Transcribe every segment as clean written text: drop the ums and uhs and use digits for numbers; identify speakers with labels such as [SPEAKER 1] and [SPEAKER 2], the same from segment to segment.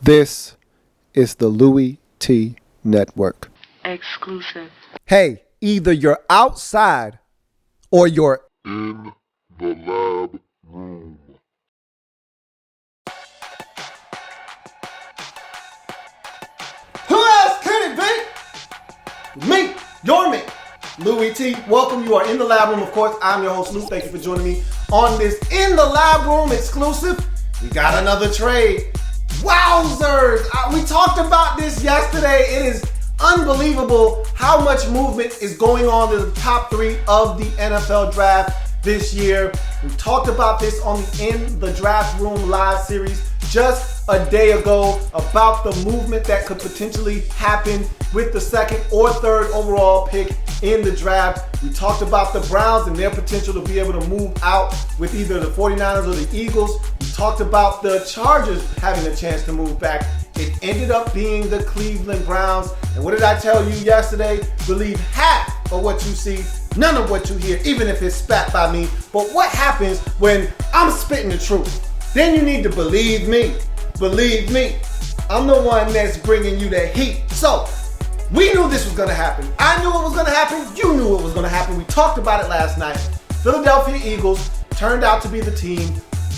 [SPEAKER 1] This is the Louie T Network.
[SPEAKER 2] Exclusive.
[SPEAKER 1] Hey, either you're outside or you're
[SPEAKER 3] in the lab room.
[SPEAKER 1] Who else can it be? Me, your me, Louie T. Welcome. You are in the lab room. Of course, I'm your host, Lou. Thank you for joining me on this In the Lab Room exclusive. We got another trade. Wowzers! We talked about this yesterday. It is unbelievable how much movement is going on in the top three of the NFL draft this year. We talked about this on the In the Draft Room live series just a day ago about the movement that could potentially happen with the second or third overall pick in the draft. We talked about the Browns and their potential to be able to move out with either the 49ers or the Eagles. We talked about the Chargers having a chance to move back. It ended up being the Cleveland Browns. And what did I tell you yesterday? Believe half of what you see, none of what you hear, even if it's spat by me. But what happens when I'm spitting the truth? Then you need to believe me. Believe me. I'm the one that's bringing you the heat. So, we knew this was going to happen. I knew it was going to happen. You knew it was going to happen. We talked about it last night. Philadelphia Eagles turned out to be the team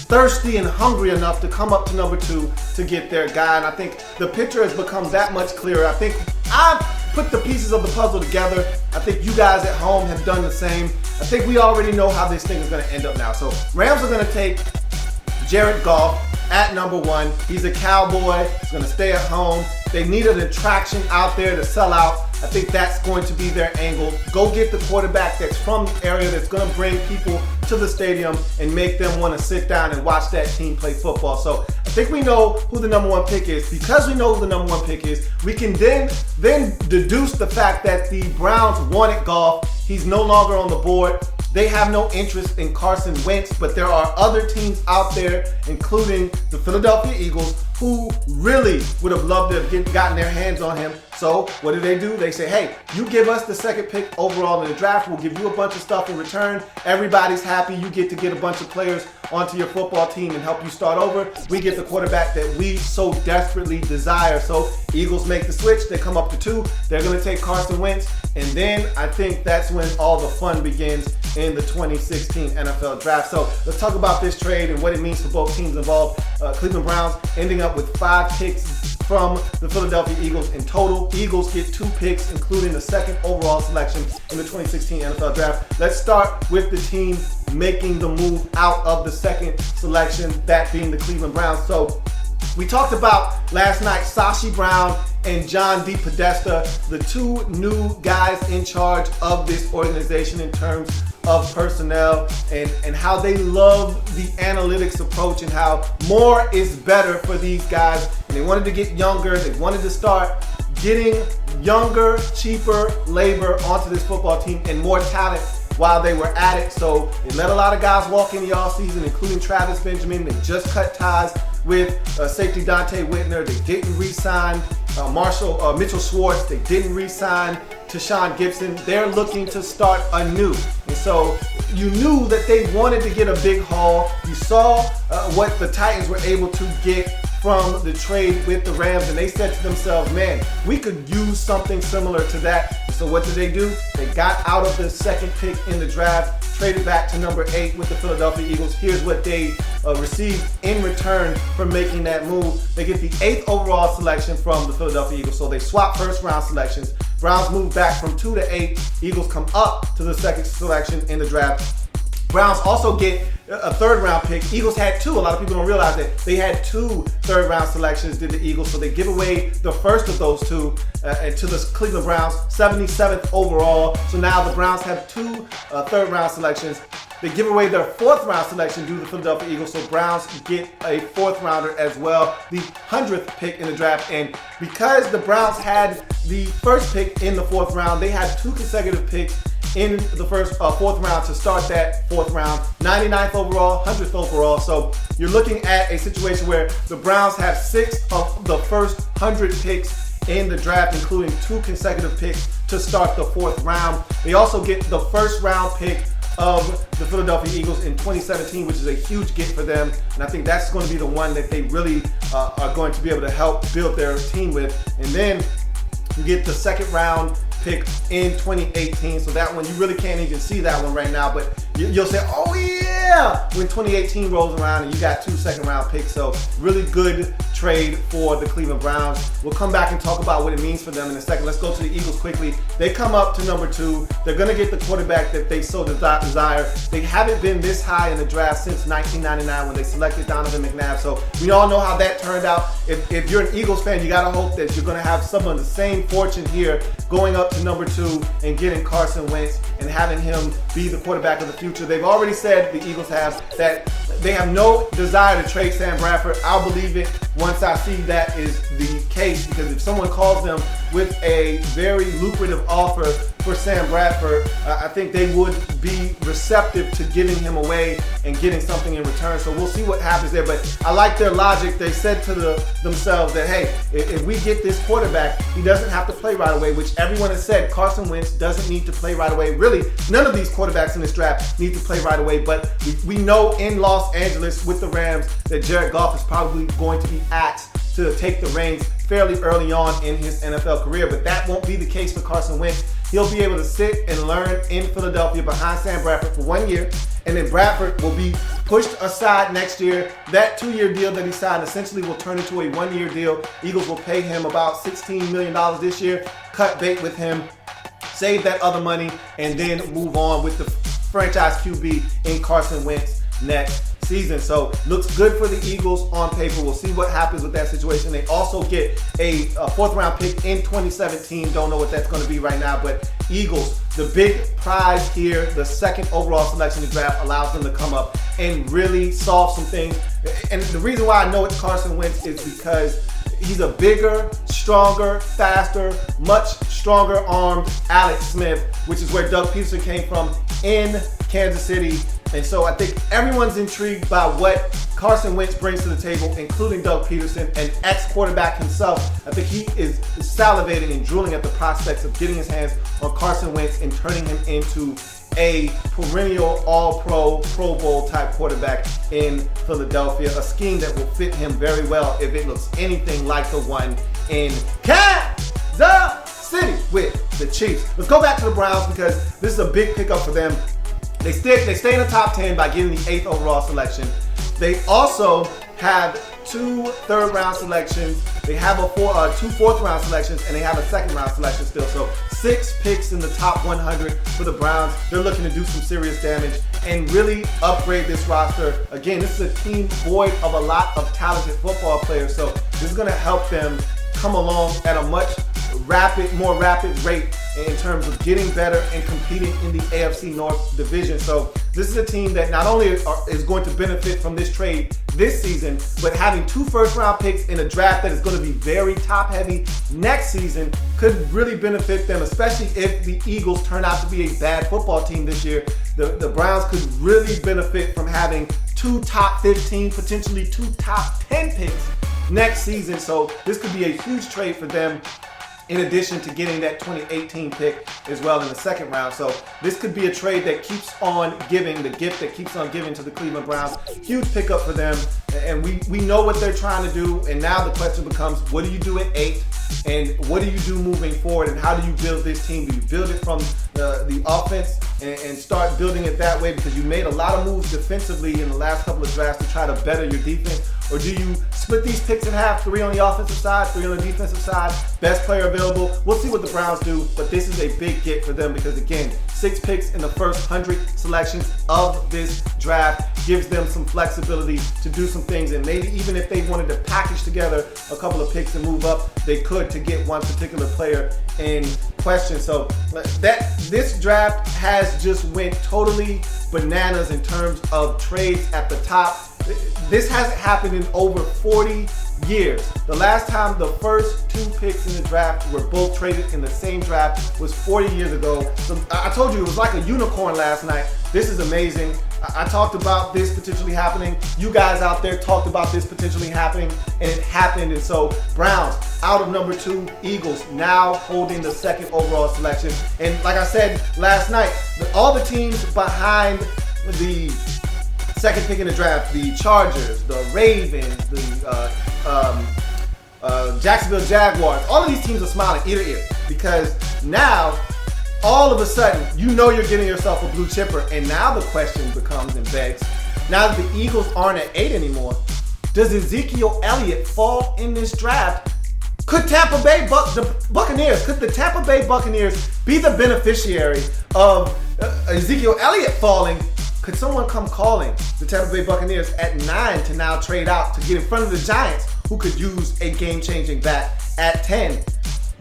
[SPEAKER 1] thirsty and hungry enough to come up to number 2 to get their guy. And I think the picture has become that much clearer. I think I've put the pieces of the puzzle together. I think you guys at home have done the same. I think we already know how this thing is going to end up now. So Rams are going to take Jared Goff at number 1. He's a Cowboy. He's going to stay at home. They need an attraction out there to sell out. I think that's going to be their angle. Go get the quarterback that's from the area that's going to bring people to the stadium and make them want to sit down and watch that team play football. So I think we know who the number 1 pick is. Because we know who the number 1 pick is, we can then deduce the fact that the Browns wanted Goff. He's no longer on the board. They have no interest in Carson Wentz, but there are other teams out there, including the Philadelphia Eagles, who really would have loved to have gotten their hands on him. So what do? They say, hey, you give us the second pick overall in the draft. We'll give you a bunch of stuff in return. Everybody's happy. You get to get a bunch of players onto your football team and help you start over. We get the quarterback that we so desperately desire. So Eagles make the switch. They come up to 2. They're going to take Carson Wentz. And then I think that's when all the fun begins in the 2016 NFL draft. So let's talk about this trade and what it means for both teams involved. Cleveland Browns ending up with 5 picks from the Philadelphia Eagles in total. Eagles get 2 picks, including the second overall selection in the 2016 NFL draft. Let's start with the team making the move out of the second selection, that being the Cleveland Browns. So we talked about last night Sashi Brown and John D. Podesta, the 2 new guys in charge of this organization in terms of personnel and how they love the analytics approach and how more is better for these guys. And they wanted to get younger. They wanted to start getting younger, cheaper labor onto this football team and more talent while they were at it. So they let a lot of guys walk in the offseason, including Travis Benjamin. They just cut ties with safety Dante Whitner. They didn't re-sign Mitchell Schwartz. They didn't re-sign Tashawn Gibson. They're looking to start anew. And so you knew that they wanted to get a big haul. You saw what the Titans were able to get from the trade with the Rams, and they said to themselves, man, we could use something similar to that. So what did? They got out of the second pick in the draft, traded back to number 8 with the Philadelphia Eagles. Here's what they received in return for making that move. They get the 8th overall selection from the Philadelphia Eagles. So they swap first round selections. Browns move back from 2 to 8. Eagles come up to the second selection in the draft. Browns also get a 3rd round pick. Eagles had 2. A lot of people don't realize that they had 2 3rd round selections, did the Eagles. So they give away the first of those 2 to the Cleveland Browns, 77th overall. So now the Browns have 2 3rd round selections. They give away their 4th round selection due to the Philadelphia Eagles. So Browns get a 4th rounder as well, the 100th pick in the draft. And because the Browns had the first pick in the 4th round, they had 2 consecutive picks in the fourth round to start that 4th round. 99th overall, 100th overall. So you're looking at a situation where the Browns have 6 of the first 100 picks in the draft, including 2 consecutive picks to start the 4th round. They also get the 1st round pick of the Philadelphia Eagles in 2017, which is a huge get for them. And I think that's going to be the one that they really are going to be able to help build their team with. And then you get the second round pick in 2018. So that one, you really can't even see that one right now, but you'll say, oh yeah, when 2018 rolls around and you got 2 second-round picks. So really good trade for the Cleveland Browns. We'll come back and talk about what it means for them in a second. Let's go to the Eagles quickly. They come up to number 2. They're going to get the quarterback that they so desire. They haven't been this high in the draft since 1999 when they selected Donovan McNabb. So we all know how that turned out. If you're an Eagles fan, you got to hope that you're going to have some of the same fortune here, going up to number 2 and getting Carson Wentz and having him be the quarterback of the future. They've already said, the Eagles have, that they have no desire to trade Sam Bradford. I'll believe it once I see that is the case, because if someone calls them with a very lucrative offer for Sam Bradford, I think they would be receptive to giving him away and getting something in return. So we'll see what happens there. But I like their logic. They said to themselves that, hey, if we get this quarterback, he doesn't have to play right away, which everyone has said Carson Wentz doesn't need to play right away. Really, none of these quarterbacks in this draft need to play right away. But we know in Los Angeles with the Rams that Jared Goff is probably going to be asked to take the reins fairly early on in his NFL career. But that won't be the case for Carson Wentz. He'll be able to sit and learn in Philadelphia behind Sam Bradford for 1 year, and then Bradford will be pushed aside next year. That 2-year deal that he signed essentially will turn into a 1-year deal. Eagles will pay him about $16 million this year, cut bait with him, save that other money, and then move on with the franchise QB in Carson Wentz next season. So looks good for the Eagles on paper. We'll see what happens with that situation. They also get a 4th round pick in 2017. Don't know what that's going to be right now, but Eagles, the big prize here, the 2nd overall selection in the draft, allows them to come up and really solve some things. And the reason why I know it's Carson Wentz is because he's a bigger, stronger, faster, much stronger armed Alex Smith, which is where Doug Peterson came from in Kansas City. And so I think everyone's intrigued by what Carson Wentz brings to the table, including Doug Peterson, an ex-quarterback himself. I think he is salivating and drooling at the prospects of getting his hands on Carson Wentz and turning him into a perennial all-pro, Pro Bowl type quarterback in Philadelphia. A scheme that will fit him very well if it looks anything like the one in Kansas City with the Chiefs. Let's go back to the Browns because this is a big pickup for them. They stay in the top 10 by getting the 8th overall selection. They also have 2 3rd-round selections. They have 2 4th-round selections, and they have a 2nd-round selection still. So 6 picks in the top 100 for the Browns. They're looking to do some serious damage and really upgrade this roster. Again, this is a team void of a lot of talented football players. So this is going to help them come along at a much more rapid rate in terms of getting better and competing in the AFC North division. So this is a team that not only is going to benefit from this trade this season, but having 2 first-round picks in a draft that is going to be very top-heavy next season could really benefit them, especially if the Eagles turn out to be a bad football team this year. The Browns could really benefit from having 2 top 15, potentially 2 top 10 picks next season. So this could be a huge trade for them, in addition to getting that 2018 pick as well in the 2nd round. So this could be a trade that keeps on giving, the gift that keeps on giving to the Cleveland Browns. Huge pickup for them, and we know what they're trying to do, and now the question becomes, what do you do at 8? And what do you do moving forward, and how do you build this team? Do you build it from the offense and start building it that way, because you made a lot of moves defensively in the last couple of drafts to try to better your defense? Or do you split these picks in half, 3 on the offensive side, 3 on the defensive side, best player available? We'll see what the Browns do, but this is a big get for them because, again, 6 picks in the first 100 selections of this draft gives them some flexibility to do some things, and maybe even if they wanted to package together a couple of picks and move up, they could to get one particular player in question. So this draft has just went totally bananas in terms of trades at the top. This hasn't happened in over 40 years. The last time the first 2 picks in the draft were both traded in the same draft was 40 years ago. So I told you it was like a unicorn last night. This is amazing. I talked about this potentially happening. You guys out there talked about this potentially happening, and it happened. And so Browns out of number 2, Eagles now holding the 2nd overall selection. And like I said last night, all the teams behind the 2nd pick in the draft, the Chargers, the Ravens, the Jacksonville Jaguars, all of these teams are smiling ear to ear because now all of a sudden, you know you're getting yourself a blue chipper, and now the question becomes and begs, now that the Eagles aren't at 8 anymore, does Ezekiel Elliott fall in this draft? Could the Tampa Bay Buccaneers be the beneficiary of Ezekiel Elliott falling? Could someone come calling the Tampa Bay Buccaneers at 9 to now trade out to get in front of the Giants, who could use a game-changing back at 10?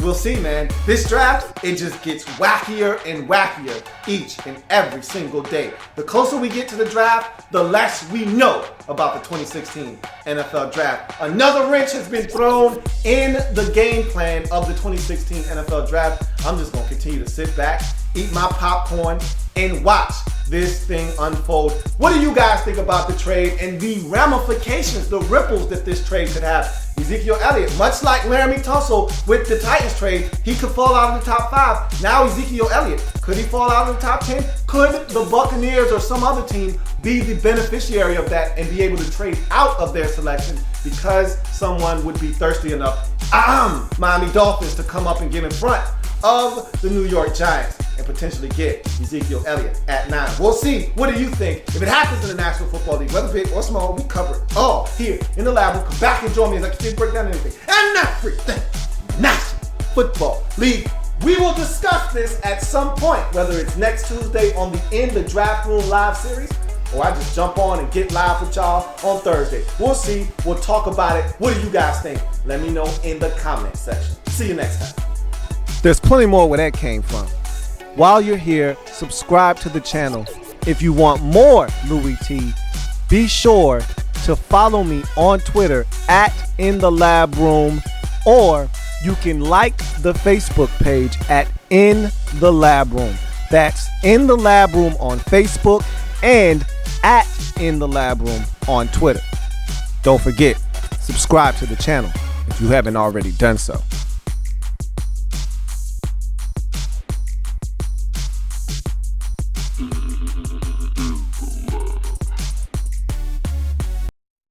[SPEAKER 1] We'll see, man. This draft, it just gets wackier and wackier each and every single day. The closer we get to the draft, the less we know about the 2016 NFL draft. Another wrench has been thrown in the game plan of the 2016 NFL draft. I'm just going to continue to sit back, eat my popcorn, and watch this thing unfold. What do you guys think about the trade and the ramifications, the ripples that this trade could have? Ezekiel Elliott, much like Laramie Tunsil with the Titans trade, he could fall out of the top 5. Now Ezekiel Elliott, could he fall out of the top 10? Could the Buccaneers or some other team be the beneficiary of that and be able to trade out of their selection because someone would be thirsty enough, Miami Dolphins, to come up and get in front of the New York Giants and potentially get Ezekiel Elliott at 9. We'll see. What do you think? If it happens in the National Football League, whether big or small, we cover it all here in the lab. We'll come back and join me as I continue to break down anything and everything National Football League. We will discuss this at some point, whether it's next Tuesday on the In the Draft Room live series, or I just jump on and get live with y'all on Thursday. We'll see. We'll talk about it. What do you guys think? Let me know in the comment section. See you next time. There's plenty more where that came from. While you're here, subscribe to the channel. If you want more Louie T, be sure to follow me on Twitter at In the Lab Room, or you can like the Facebook page at In the Lab Room. That's In the Lab Room on Facebook and at In the Lab Room on Twitter. Don't forget, subscribe to the channel if you haven't already done so.